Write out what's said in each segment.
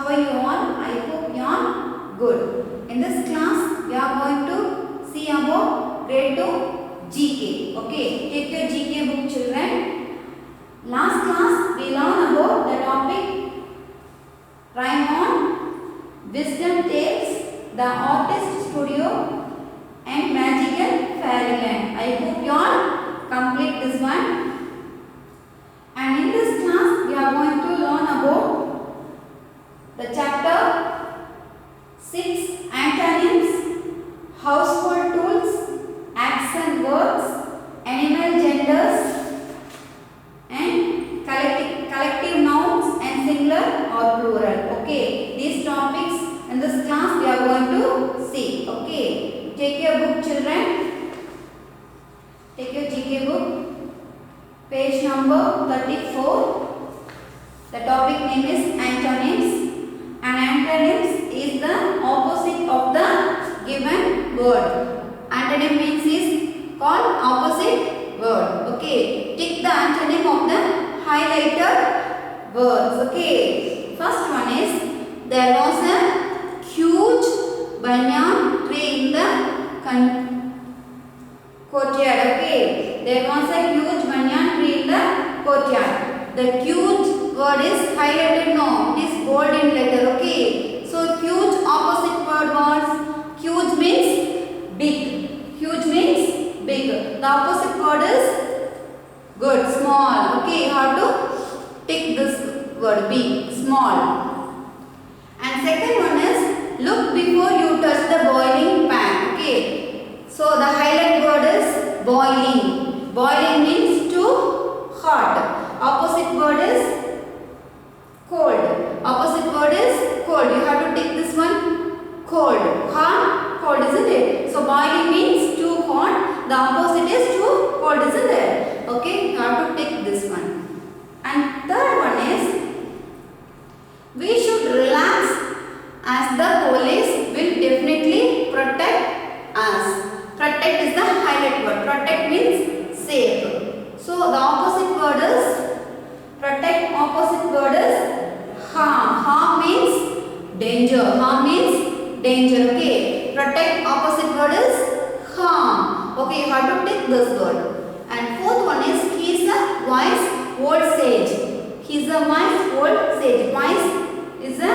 How are you all? I hope you are good. In this class, we are going to see about grade 2 GK. Okay, take your GK book, children. Last class, we learned about the topic Rhyme on Wisdom Tales, The Artist Studio, and Magical Fairyland. I hope you all complete this one. And in this class, we are going to learn about the chapter 6 Antonyms, Household Tools, Accent Words, Animal Genders, and collective nouns and singular or plural. Okay, these topics in this class we are going to see. Okay, take your book, children. Take your GK book, page number 34. The topic name is antonyms. And antonyms is the opposite of the given word. Antonym means is called opposite word. Okay, take the antonym of the highlighted words. Okay, first one is there was a huge banyan tree in the courtyard. Okay, there was a huge banyan tree in the courtyard. The huge word is highlighted now. It is bold in letter. Okay, so huge opposite word was huge means big. Huge means big. The opposite word is good, small. Okay, you have to take this word big, small. And second one is look before you touch the boiling pan. Okay, so the highlight word is boiling. Boiling means too hot. Opposite word is cold. Opposite word is cold. You have to take this one cold. Hot, cold, isn't it? So boiling means too hot. The opposite is too cold, isn't it? Okay, you have to take this one. And third one is we should relax as the police will definitely protect us. Protect is the highlight word. Protect means save. So the opposite word is protect. Opposite word is harm. Harm means danger. Harm means danger. Okay. Protect opposite word is harm. Okay, you have to take this word. And fourth one is he is a wise old sage. He is a wise old sage. Wise is a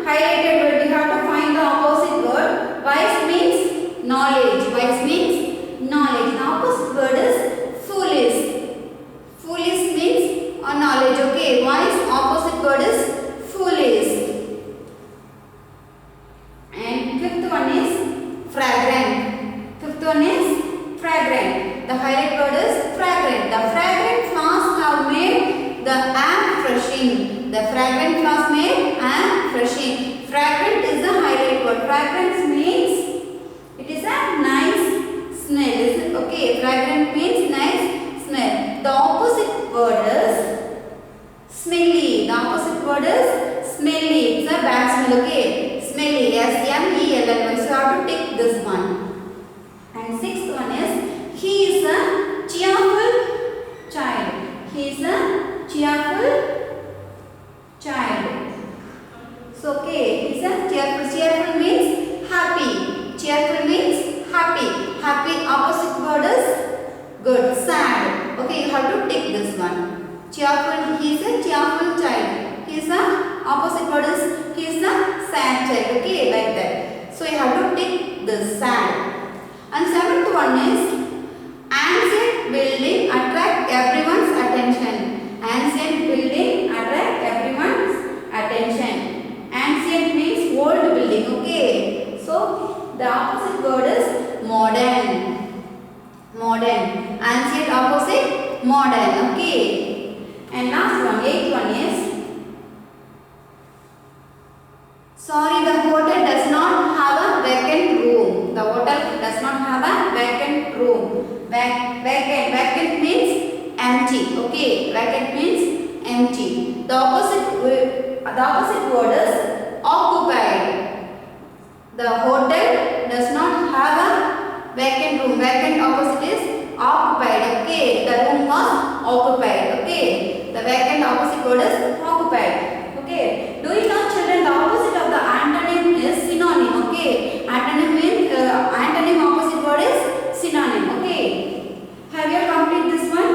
highlighted word. You have to find the opposite word. Wise means knowledge. Wise means knowledge. The opposite word is foolish. Foolish means knowledge. Okay. Wise opposite word is foolish. And fifth one is fragrant. Fifth one is fragrant. The highlight word is fragrant. The fragrant flowers have made the air refreshing. The fragrant flowers made air refreshing. Fragrant is the highlight word. Fragrance means it is a nice smell. Is it? Okay. Fragrant means nice smell. The opposite word is smelly. The opposite word is smelly. It's a bad smell. Okay. Smelly. S-M-E-L-L-Y. So you have to take this one. And sixth one is he is a cheerful child. He is a cheerful child. So okay, he is a cheerful. Cheerful means happy. Cheerful means happy. Happy opposite word is good. Sad. Okay, you have to take this one. Cheerful. He is a cheerful child. He is a opposite word is he is a sad child. Okay, like that. So you have to take this sad. And seventh one is ancient building attract everyone's attention. Ancient building attract everyone's attention. Ancient means old building. Okay. So the opposite word is modern. Modern. Ancient opposite modern. Okay. And last one, eighth one is sorry, the hotel does not have a vacant room. The hotel does not have a vacant room. Vacant means empty. Okay, vacant means empty. The opposite word is occupied. The hotel does not have a vacant room. Vacant opposite is occupied. Okay, the room was occupied. Okay. The vacant opposite word is occupied. Okay. Do you know children the opposite of the antonym is synonym? Okay. Antonym means antonym opposite word is synonym. Okay. Have you completed this one?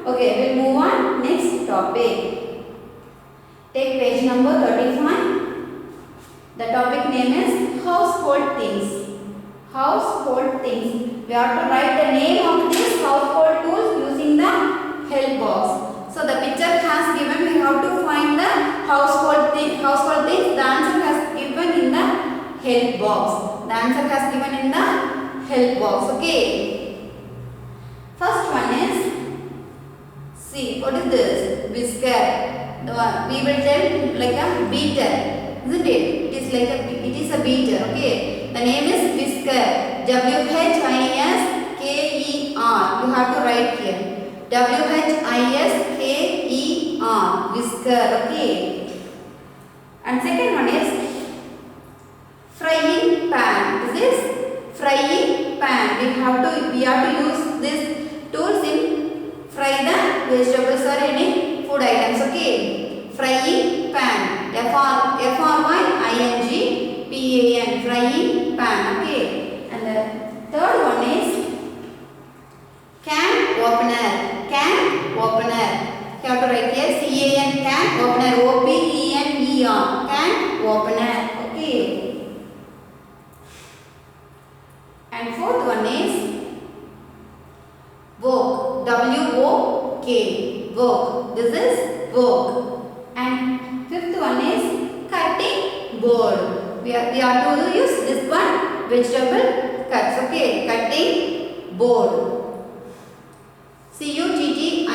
Okay. We'll move on next topic. Take page number 35. The topic name is household things. Household things. We have to write the name of these household tools using the help box. So the picture has given, we have to find the household things. The answer has given in the help box. The answer has given in the help box. Okay. First one is, see, what is this? Whisker. The one we will tell like a beater, isn't it? It is like it is a beater. Okay. The name is whisker. WHISKER. You have to write here. WHISKER. Whisker. Okay. And second one is frying pan. This is frying pan. We have to use this tools in fry the vegetables or any food items. Okay. Frying pan. FRYING PAN. Frying pan. Okay. And the third one is can opener. Can opener. You have to write here CAN. Can opener. OPENER. Can opener. Okay. And fourth one is wok. WOK. Wok. This is wok. And fifth one is cutting board. We are to use this one, vegetable cuts. Okay, cutting board. CUTTING,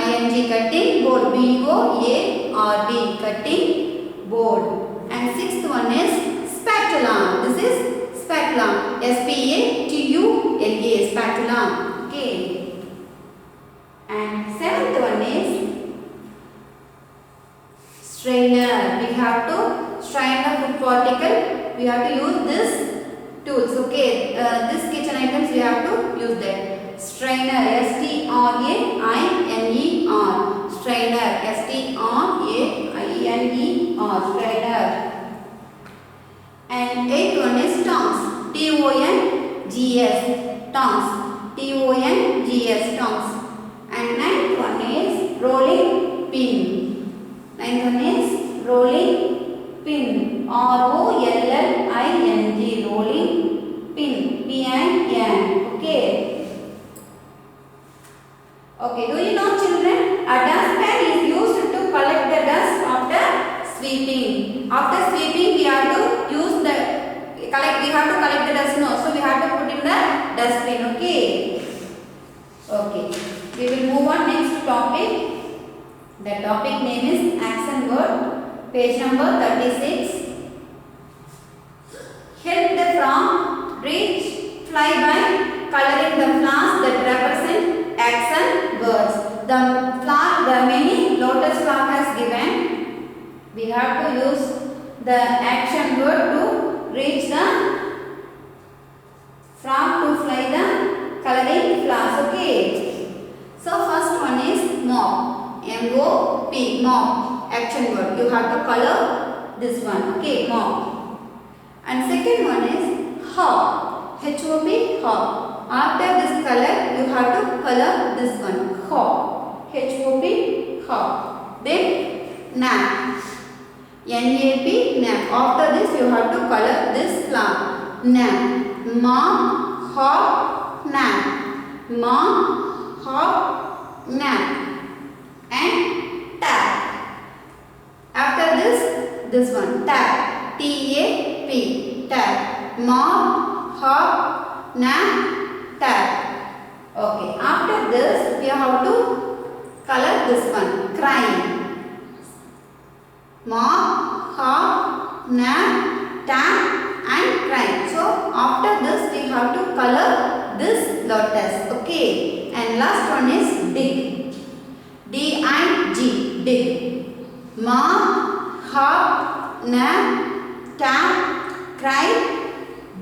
cutting board. BOARD, cutting board. And sixth one is spatula. This is spatula. SPATULA, spatula. Okay. And seventh one is strainer. We have to strain the food particle. We have to use this tools. Okay. This kitchen items we have to use that. Strainer. STRAINER. Strainer. STRAINER. Strainer. And eighth one is tongs. TONGS. Tongs. TONGS. Tongs. And ninth one is rolling pin. Ninth one is rolling pin. ROLLING. Rolling pin. PIN. Okay. Okay. Do you know children? A dustpan is used to collect the dust after sweeping. After sweeping, we have to use the collect. We have to collect the dust. No, so we have to put in the dustbin. Okay. Okay. We will move on next topic. The topic name is accent word. Page number 36. Help the frog reach fly by coloring the flowers that represent accent words. The many lotus flower has given. We have to use the action word to reach the frog to fly the coloring flowers. Okay. So first one is mop. MOP. Mop. Action word. You have to color this one. Okay. Mop. And second one is hop. HOP. Hop. After this color, you have to color this one. Hop. HOP. Hop. Then nap. NAP. Nap. After this, you have to color this flower. Nap. Mop. Hop. Nap. Mop. Hop. Nap. And tap. After this one. Tap. TAP. Tap. Mop. Hop. Nap. Tap. Okay. After this, we have to color this one. Crying. Mop. Hop. Nap. Tap. And crying. So after this, we have to color this lotus. Okay. And last one is dig. DIG. Dig. Mop. Hop. Nap. Tap. Cry.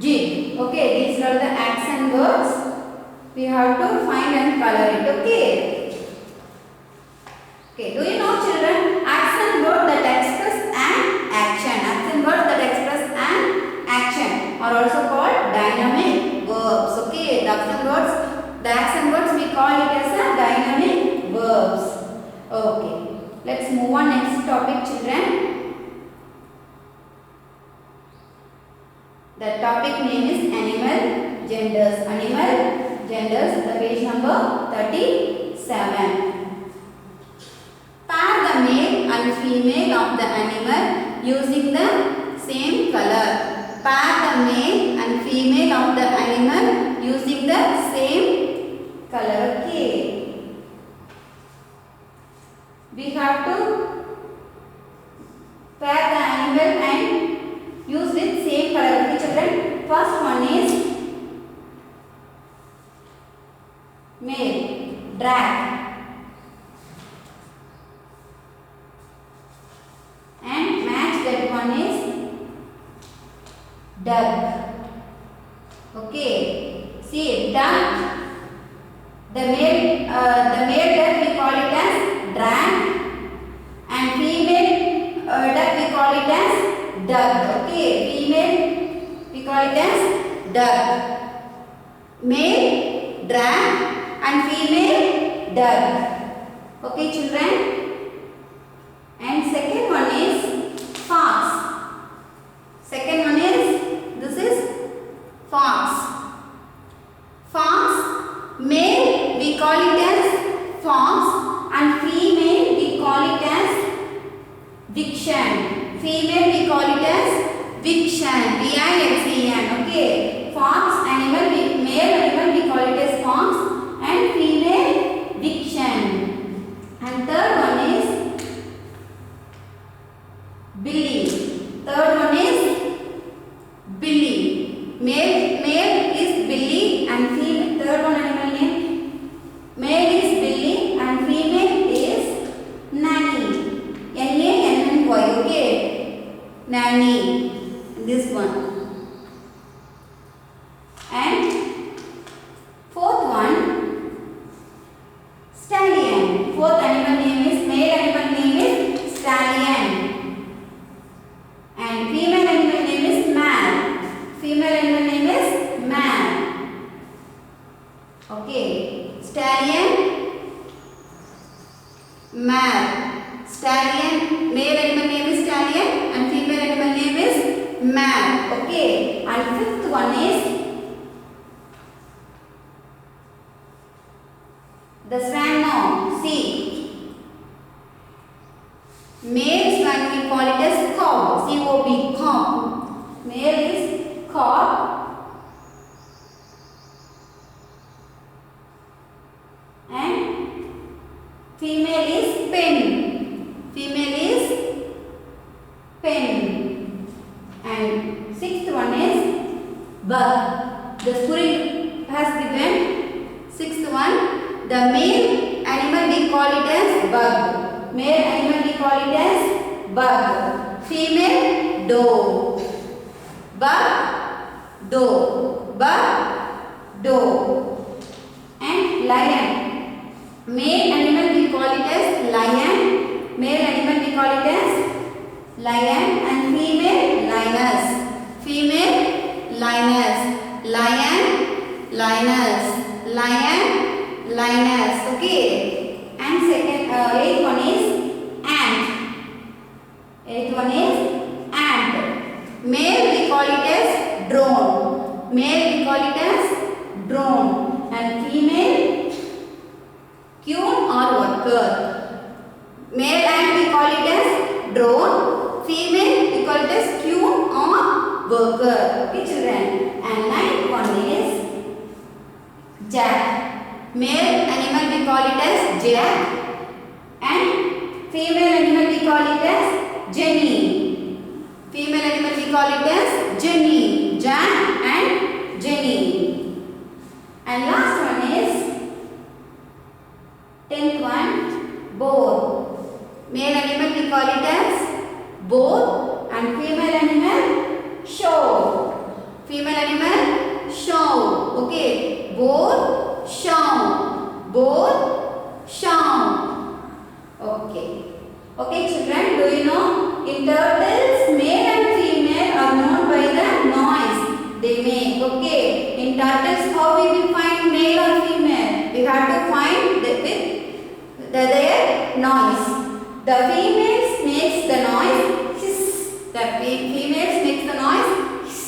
Jig. Okay, these are the accent words. We have to find and color it. Okay. Okay, do you know children, accent words that express an action. Accent words that express an action are also called dynamic verbs. Okay, the accent words we call it as a dynamic verbs. Okay, let's move on next topic children. The topic name is animal genders. Animal genders, the page number 37. Pair the male and female of the animal using the same color. Pair the male and female of the animal using the same color. Okay. We have to pair the animal and use with same color. Okay, children. First one is male, drag. And match that one is duck. Okay. See, duck. The male duck we call it as drag, and female duck we call it as duck. Okay. Female we call it as duck. Male drag and female duck. Okay, children. And second one is fox. Second one is, this is fox. Fox, male we call it as fox and female we call it as vixen. Female we call it as vixen. V-I-X-E-N. Okay. Fox animal, male animal we call it as fox and female vixen. And third one is Billy. Third one is Billy. Male is Billy and female. Third one animal name. Male is Billy and female is Nanny. N-A-N-N-Y. Okay. Nanny. This one. And fourth one, Stallion. Fourth animal name is, male animal name is Stallion. And female animal name is mare. Female animal name is mare. Okay. Stallion, mare. Stallion, male animal name is stallion and female animal name is mare. Okay. And fifth one is the swan. See. Male swan we call it as cob. C-O-B, cob. Male is cob and female is pen. Female is pen. And sixth one is bug. The squirrel has given sixth one. The male animal we call it as bug. Male animal we call it as bug. Female doe. Bug, doe. Bug, doe. And lion. Male animal we call it as lion. Male animal we call it as lion and female lioness. Female lioness. Lion, lioness. Lion, lioness. Okay. And eighth one is ant. Eighth one is ant. Male we call it as drone. Male we call it as drone. And female queen or worker. Male ant we call it as drone. Female we call it as queen or worker. Okay, children. And ninth one is jack. Male animal we call it as jack. And female animal we call it as Jenny. Female animal we call it as Jenny. Jack and Jenny. And last one is 10th one, boar. Male animal we call it as boar and female animal show. Female animal show. Okay. Boar, show. Boar, show. Okay. Okay. Okay, children, do you know in turtles male and female are known by the noise they make? Okay. In turtles, how we will find male or female? We have to find their noise. The females makes the noise hiss. The females makes the noise hiss.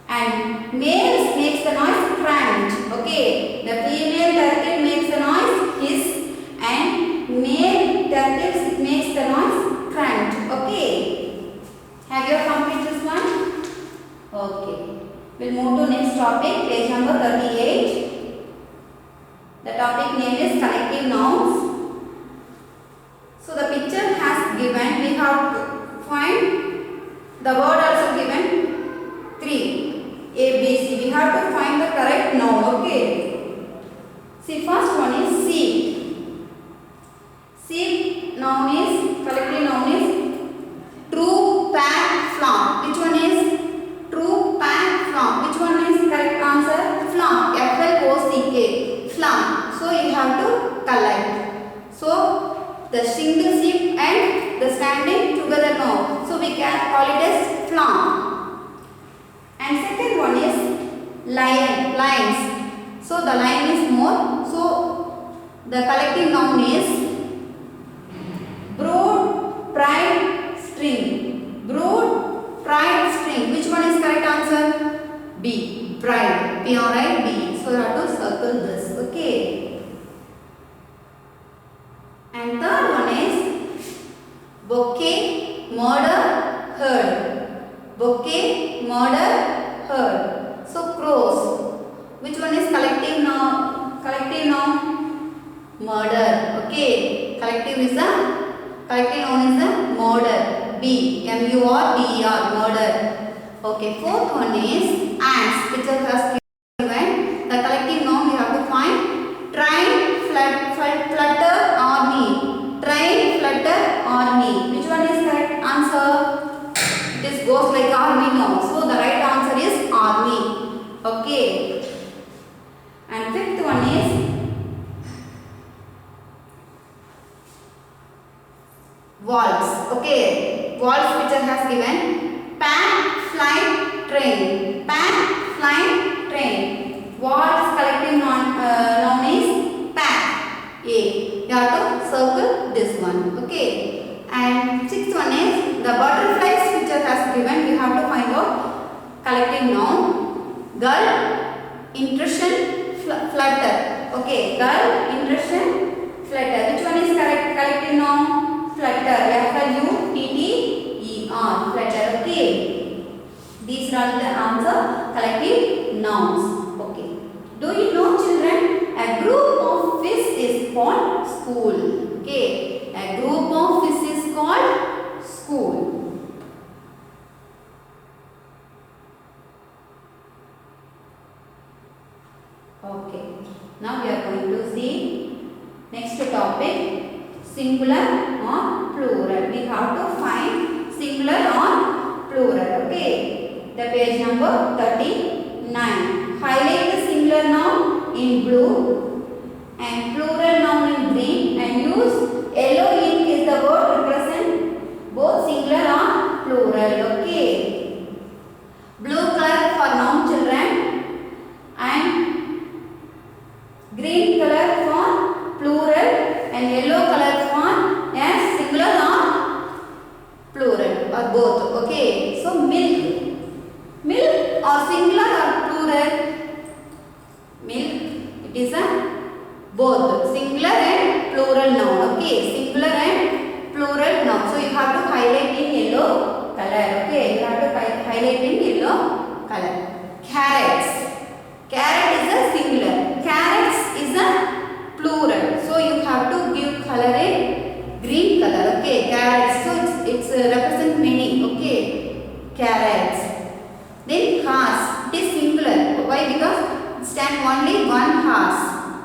And males makes the noise crunch. Okay. The female turtle makes the noise hiss and male turtles makes the noise crunch. Okay. Have you completed this one? Okay. We'll move to next topic, page number 38. The topic name is collective nouns. So the picture has given, we have to find the word also given 3 A, B, C. We have to find the correct noun. Okay. See, first one is seat. Seat noun is, collective noun is true, pack, flop. Which one is true, pack, flop? Which one is correct answer? Flop. F-L-O-C-K. Flop. So you have to collect. So the single seat and the standing together now. So we can call it as flop. And second one is lion, lines. So the line is more. So the collective noun is brood, pride, string. Brood, pride, string. Which one is correct answer? B. Pride. P-R-I-D. So you have to circle this. Okay. And third one is bouquet, murder, herd. Bouquet, murder, herd. So crows. Which one is collective noun? Collective noun? Murder. Okay. Collective noun is a murder. B. M-U-R-D-E-R. Murder. Okay. Fourth one is ants. Which has given. The collective noun we have to find. Train, flutter, army. Train, flutter, army. Which one is correct answer? This goes like army now. So the right answer is army. Okay. And fifth one is waltz. Okay. Waltz picture has given pan, fly, train. Pan, fly, train. Waltz collective noun is pack. A. You have to circle this one. Okay. And sixth one is the butterflies picture has given. We have to find out collective noun. Gull, intrusion, flutter. Okay. Gull, intrusion, flutter. Which one is correct collective noun? Flutter. F-L-U-T-T-E-R. Flutter. Okay. These are the answer collective nouns. Okay. Do you know, children, a group of fish is called school. Okay. A group of fish is called school. Okay. Now we are going to see next topic, singular or plural. We have to find singular or plural. Okay. The page number 39. Highlight the singular noun in blue and plural noun in green and use yellow ink is the word represent both singular or plural. Okay. Blue color for noun, children, and green color for plural and yellow color for yes, singular or plural or both. Okay. So milk. Milk or singular or plural? Milk. It is a both singular and plural noun. Okay. Singular and plural noun. So you have to highlight in yellow color. Okay. You have to highlight in yellow color. Carrots. Carrot is a singular. Carrots is a plural. So you have to give color in green color. Okay. Carrots. So it's represent many. Okay. Carrots. Then horse. It is singular. Why? Because it stands only one horse.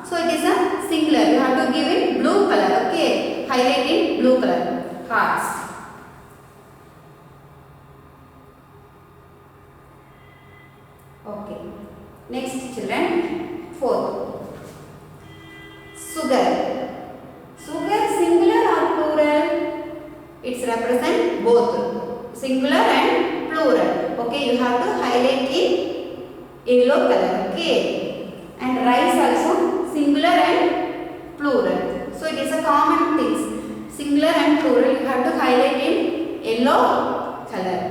So it is a singular. You have to give it blue color. Okay. Highlight in blue color. Horse. Okay. Next, children. Fourth. Sugar. Sugar singular or plural? singular and plural, you have to highlight in yellow color.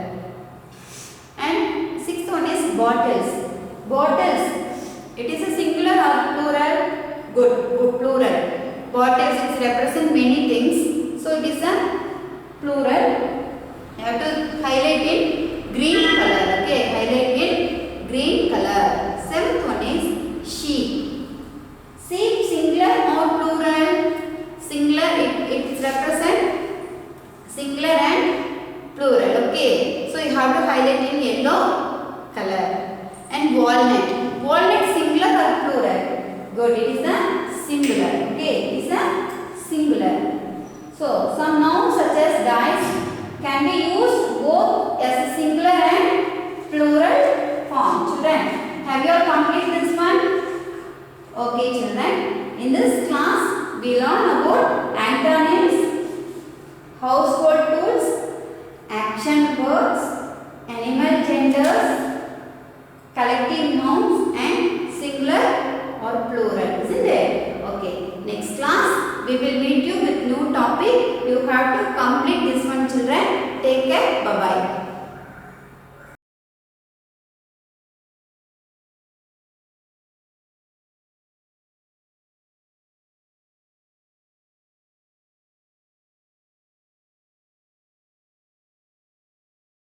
And sixth one is bottles. Bottles, it is a singular or plural? Good, plural. Bottles, it represent many things, so it is a plural. You have to highlight in green color. Okay, highlight in green color. Seventh one is sheep. Sheep, singular or plural? Singular, it represent singular and plural. Okay, so you have to highlight in yellow color. And walnut. Walnut, singular or plural? Good, it is a singular. Okay, it is a singular. So some nouns such as dice can be used both as a singular and plural form. Children, have you all completed this one? Okay, children. In this class, we learn about antonyms, household tools, action verbs, animal genders, collective nouns, and singular or plural. Isn't it? Okay. Next class, we will meet you with new topic. You have to complete this one, children. Take care. Bye-bye.